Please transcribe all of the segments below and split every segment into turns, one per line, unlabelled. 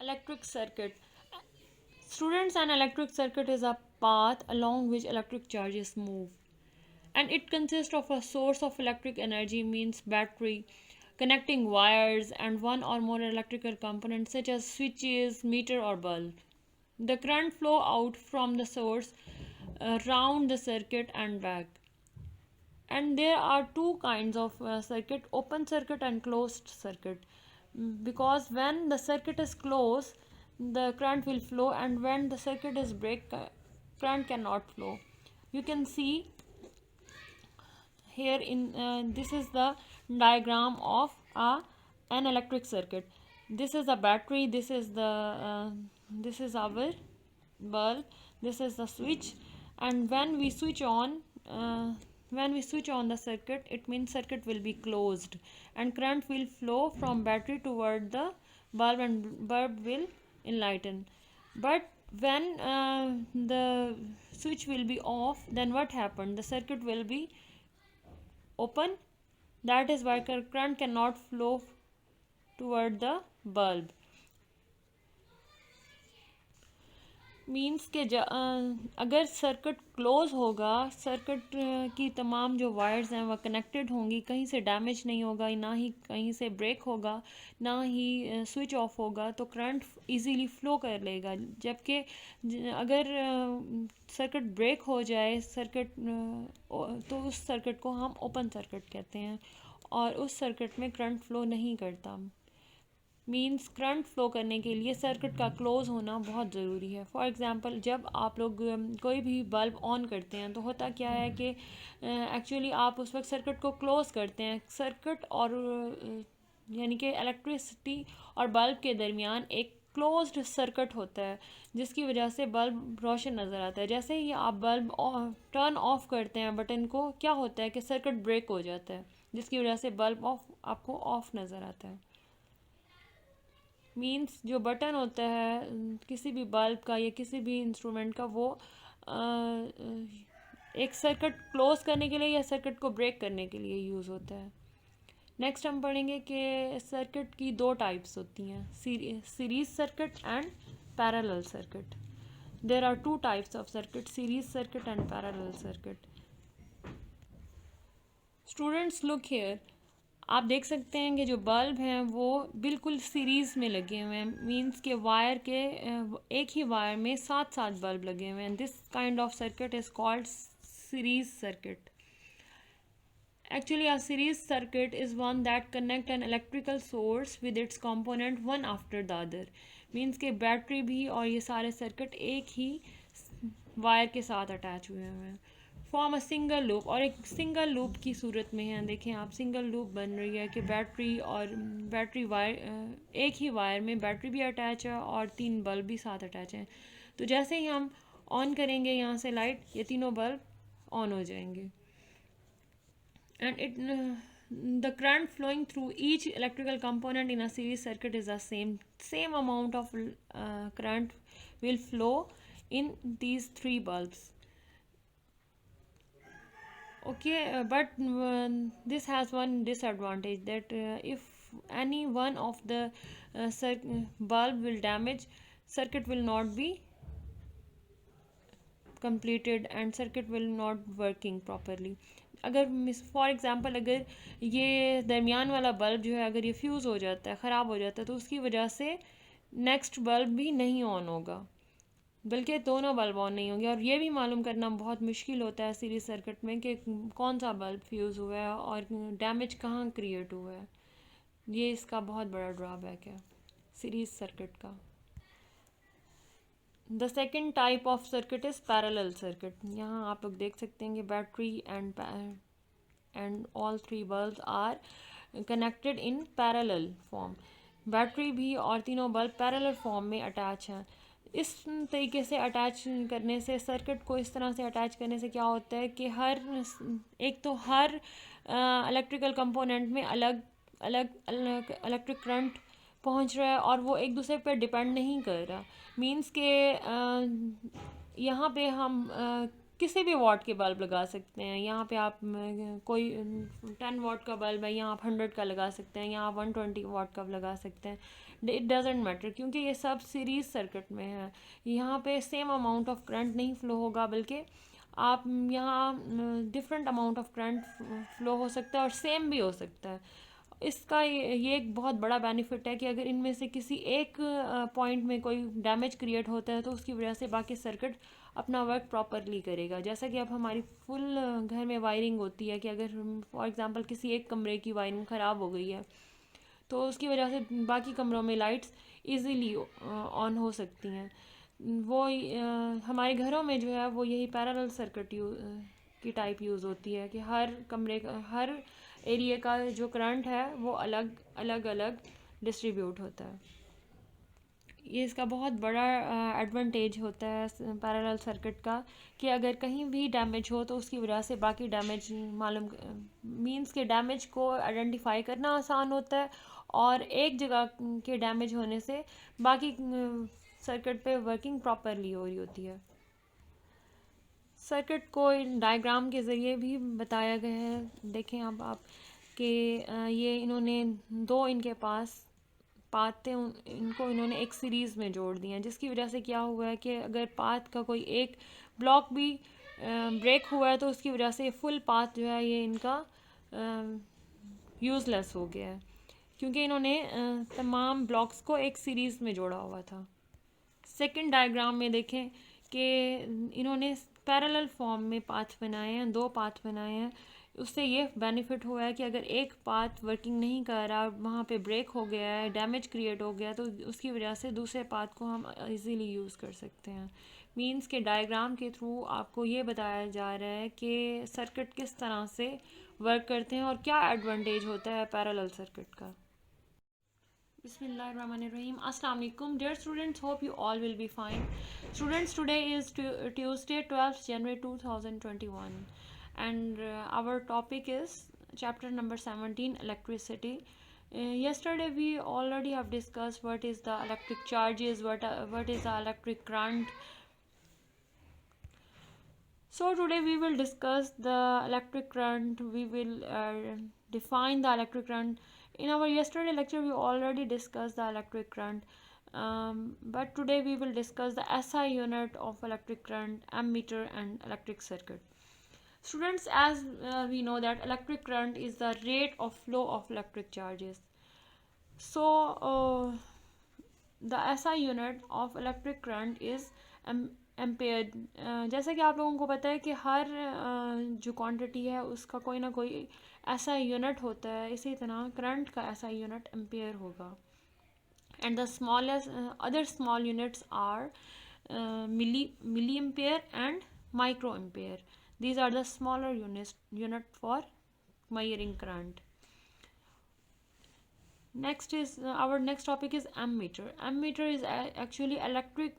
Electric circuit. Students, an electric circuit is a path along which electric charges move, and it consists of a source of electric energy, means battery, connecting wires, and one or more electrical components such as switches, meter, or bulb. The current flow out from the source round the circuit and back. And there are two kinds of circuit: open circuit and closed circuit. Because when the circuit is closed, the current will flow, and when the circuit is break, current cannot flow. You can see here in this is the diagram of an electric circuit. This is a battery, this is our bulb, this is the switch, and when we switch on the circuit, it means circuit will be closed and current will flow from battery toward the bulb, and bulb will enlighten. But when the switch will be off, then what happened? The circuit will be open. That is why current cannot flow toward the bulb. Means के अगर circuit close होगा, circuit की तमाम जो wires हैं वह connected होंगी, कहीं से डैमेज नहीं होगा, ना ही कहीं से ब्रेक होगा, ना ही स्विच ऑफ होगा, तो करंट इजीली फ्लो कर लेगा. जबकि अगर सर्किट ब्रेक हो जाए तो उस सर्किट को हम ओपन सर्किट कहते हैं, और उस सर्किट में करंट फ्लो नहीं करता. मीन्स करंट फ्लो करने के लिए सर्किट का क्लोज होना बहुत ज़रूरी है. फॉर एग्ज़ाम्पल, जब आप लोग कोई भी बल्ब ऑन करते हैं तो होता क्या है कि एक्चुअली आप उस वक्त सर्किट को क्लोज करते हैं. सर्किट और यानी कि इलेक्ट्रिसिटी और बल्ब के दरमियान एक क्लोज्ड सर्किट होता है, जिसकी वजह से बल्ब रोशन नज़र आता है. जैसे ही आप बल्ब टर्न ऑफ करते हैं बटन को, क्या होता है कि सर्किट ब्रेक हो जाता है, जिसकी वजह से बल्ब आपको ऑफ नज़र आता है. मीन्स जो बटन होता है किसी भी बल्ब का या किसी भी इंस्ट्रूमेंट का, वो एक सर्किट क्लोज करने के लिए या सर्किट को ब्रेक करने के लिए यूज़ होता है. नेक्स्ट हम पढ़ेंगे कि सर्किट की दो टाइप्स होती हैं, series circuit and parallel circuit. There are two types of circuit, series circuit and parallel circuit. Students look here. आप देख सकते हैं कि जो बल्ब हैं वो बिल्कुल सीरीज़ में लगे हुए हैं. मींस के वायर के एक ही वायर में 7 बल्ब लगे हुए हैं. This kind of circuit is called series circuit. Actually, a series circuit is one that connect an electrical source with its component one after the other. Means के battery भी और ये सारे सर्किट एक ही वायर के साथ अटैच हुए हैं. फॉर्म अ सिंगल लूप, और एक सिंगल लूप की सूरत में है. देखें आप, सिंगल लूप बन रही है कि बैटरी वायर, एक ही वायर में बैटरी भी अटैच है और 3 बल्ब भी साथ अटैच हैं. तो जैसे ही हम ऑन करेंगे यहाँ से लाइट, ये तीनों बल्ब ऑन हो जाएंगे. And the current flowing through each electrical component in a series circuit is the same amount of current will flow in these 3 bulbs. Okay, but this has one disadvantage, that if any one of the bulb will damage, circuit will not be completed and circuit will not working properly. अगर for example अगर ये दरमियान वाला bulb जो है अगर ये fuse हो जाता है, ख़राब हो जाता है, तो उसकी वजह से नेक्स्ट बल्ब भी नहीं ऑन होगा, बल्कि दोनों बल्ब ऑन नहीं होंगे. और ये भी मालूम करना बहुत मुश्किल होता है सीरीज सर्किट में कि कौन सा बल्ब फ्यूज़ हुआ है और डैमेज कहाँ क्रिएट हुआ है. ये इसका बहुत बड़ा ड्रॉबैक है सीरीज सर्किट का. The second type of circuit is parallel circuit. यहाँ आप लोग देख सकते हैं कि battery and all 3 bulb are connected in parallel form. Battery भी और तीनों बल्ब पैरेलल फॉर्म में अटैच हैं. इस तरीके से अटैच करने से, सर्किट को इस तरह से अटैच करने से क्या होता है कि हर इलेक्ट्रिकल कंपोनेंट में अलग अलग इलेक्ट्रिक करंट पहुंच रहा है और वो एक दूसरे पर डिपेंड नहीं कर रहा. मींस के यहाँ पे हम किसी भी वाट के बल्ब लगा सकते हैं. यहाँ पे आप कोई 10 वाट का बल्ब है, यहाँ आप 100 का लगा सकते हैं, यहाँ आप 120 वाट का लगा सकते हैं. इट डजेंट मैटर, क्योंकि ये सब सीरीज सर्किट में है। यहाँ पे सेम अमाउंट ऑफ करंट नहीं फ्लो होगा, बल्कि आप यहाँ different amount of current flow हो सकता है और सेम भी हो सकता है। इसका ये एक बहुत बड़ा बेनिफिट है कि अगर इनमें से किसी एक पॉइंट में कोई डैमेज क्रिएट होता है तो उसकी वजह से बाकी सर्किट अपना वर्क प्रॉपरली करेगा। जैसा कि अब हमारी फुल घर में वायरिंग होती है कि अगर फॉर एग्जांपल किसी एक कमरे की वायरिंग ख़राब हो गई है तो उसकी वजह से बाकी कमरों में लाइट्स इजीली ऑन हो सकती हैं। वो हमारे घरों में जो है वो यही पैरेलल सर्किट की टाइप यूज़ होती है कि हर कमरे का, हर एरिया का जो करंट है वो अलग अलग अलग डिस्ट्रीब्यूट होता है। ये इसका बहुत बड़ा एडवांटेज होता है पैरेलल सर्किट का कि अगर कहीं भी डैमेज हो तो उसकी वजह से बाकी डैमेज मालूम मींस के डैमेज को आइडेंटिफाई करना आसान होता है, और एक जगह के डैमेज होने से बाकी सर्किट पे वर्किंग प्रॉपरली हो रही होती है। सर्किट को डायग्राम के ज़रिए भी बताया गया है। देखें अब आप कि ये इन्होंने दो इनके पास पाथ थे, इनको इन्होंने एक सीरीज़ में जोड़ दिया, जिसकी वजह से क्या हुआ है कि अगर पाथ का कोई एक ब्लॉक भी ब्रेक हुआ है तो उसकी वजह से फुल पाथ जो है ये इनका यूज़लेस हो गया है, क्योंकि इन्होंने तमाम ब्लॉक्स को एक सीरीज़ में जोड़ा हुआ था। सेकंड डायग्राम में देखें कि इन्होंने पैरेलल फॉर्म में पाथ बनाए हैं, दो पाथ बनाए हैं। उससे ये बेनिफिट हुआ है कि अगर एक पाथ वर्किंग नहीं कर रहा, वहाँ पे ब्रेक हो गया है, डैमेज क्रिएट हो गया, तो उसकी वजह से दूसरे पाथ को हम इजीली यूज़ कर सकते हैं। मींस के डायग्राम के थ्रू आपको ये बताया जा रहा है कि सर्किट किस तरह से वर्क करते हैं और क्या एडवांटेज होता है पैरेलल सर्किट का। Bismillahirrahmanirrahim. Assalamu alaikum. Dear students, hope you all will be fine. Students, today is Tuesday, 12th January 2021, and our topic is chapter number 17, electricity. Yesterday we already have discussed what is the electric charges, what is the electric current. So today we will discuss the electric current. We will define the electric current. In our yesterday lecture we already discussed the electric current, but today we will discuss the SI unit of electric current, ammeter and electric circuit. Students, as we know that electric current is the rate of flow of electric charges. So the SI unit of electric current is ampere. जैसा कि आप लोगों को पता है कि हर जो quantity है उसका कोई ना कोई ऐसा यूनिट होता है, इसी तरह करंट का ऐसा यूनिट एम्पेयर होगा। And the smallest other small units are milli ampere and micro ampere. These are the smaller unit for measuring current. Next is our next topic is ammeter. Ammeter is actually electric.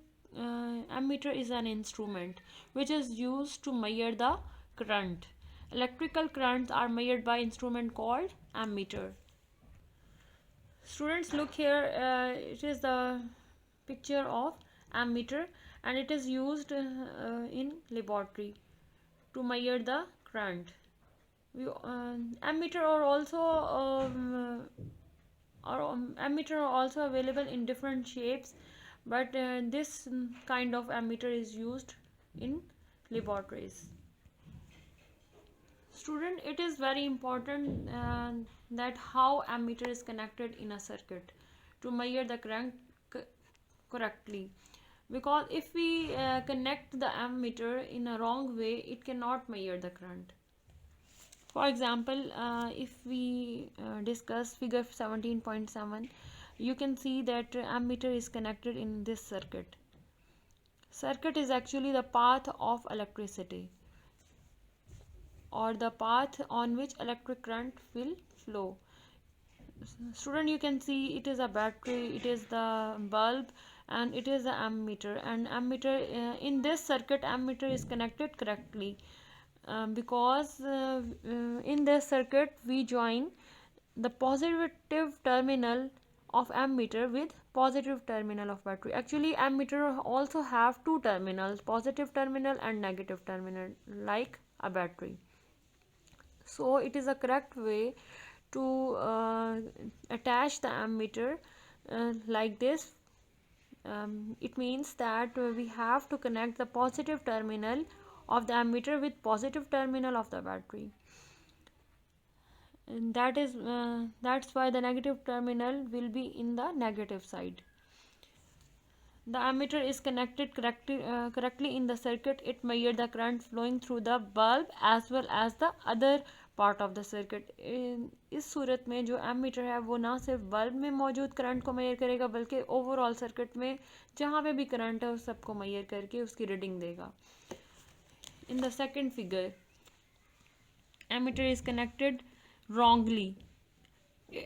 Ammeter is an instrument which is used to measure the current. Electrical currents are measured by instrument called ammeter. Students, look here. It is the picture of ammeter, and it is used in laboratory to measure the current. Ammeter are also ammeter are also available in different shapes, but this kind of ammeter is used in laboratories. Student, it is very important that how ammeter is connected in a circuit to measure the current correctly, because if we connect the ammeter in a wrong way, it cannot measure the current. For example, if we discuss figure 17.7, you can see that ammeter is connected in this circuit. Circuit is actually the path of electricity, or the path on which electric current will flow. Student, you can see it is a battery, it is the bulb, and it is the ammeter. And ammeter in this circuit, ammeter is connected correctly. Because in this circuit we join the positive terminal of ammeter with positive terminal of battery. Actually, ammeter also have two terminals, positive terminal and negative terminal, like a battery. So it is a correct way to attach the ammeter like this. It means that we have to connect the positive terminal of the ammeter with positive terminal of the battery, and that's why the negative terminal will be in the negative side. The ammeter is connected correctly in the circuit. It measures the current flowing through the bulb as well as the other part of the circuit. इस सूरत में जो ammeter है वो ना सिर्फ bulb में मौजूद current को मेजर करेगा बल्कि ओवरऑल सर्किट में जहाँ पे भी करंट है उस सबको मेजर करके उसकी रीडिंग देगा। In the second figure, ammeter is connected wrongly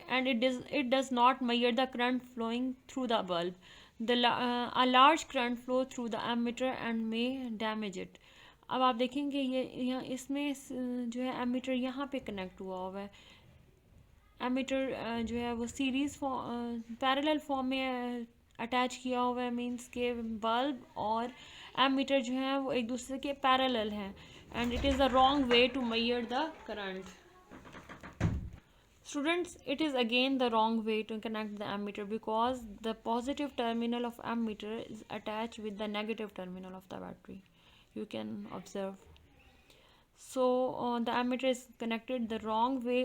and it does not measure the current flowing through the bulb. A large current flow through the ammeter and may damage it. अब आप देखेंगे ये यहाँ इसमें जो है ammeter यहाँ पे कनेक्ट हुआ है। एमीटर जो है वो सीरीज पैरेलल फॉर्म में अटैच किया हुआ है, मींस के बल्ब और एमीटर जो है वो एक दूसरे के पैरेलल हैं and it is the wrong way to measure the current. Students, it is again the wrong way to connect the ammeter because the positive terminal of ammeter is attached with the negative terminal of the battery. You can observe. So the ammeter is connected the wrong way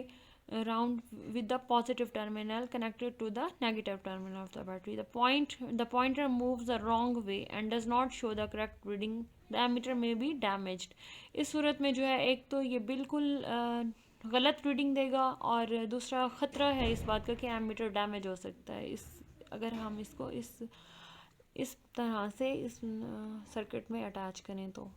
around with the positive terminal connected to the negative terminal of the battery. The pointer moves the wrong way and does not show the correct reading. The ammeter may be damaged. इस सूरत में जो है एक तो ये बिल्कुल गलत reading देगा और दूसरा ख़तरा है इस बात का कि एमीटर डैमेज हो सकता है इस अगर हम इसको इस तरह से इस सर्किट में अटैच करें तो।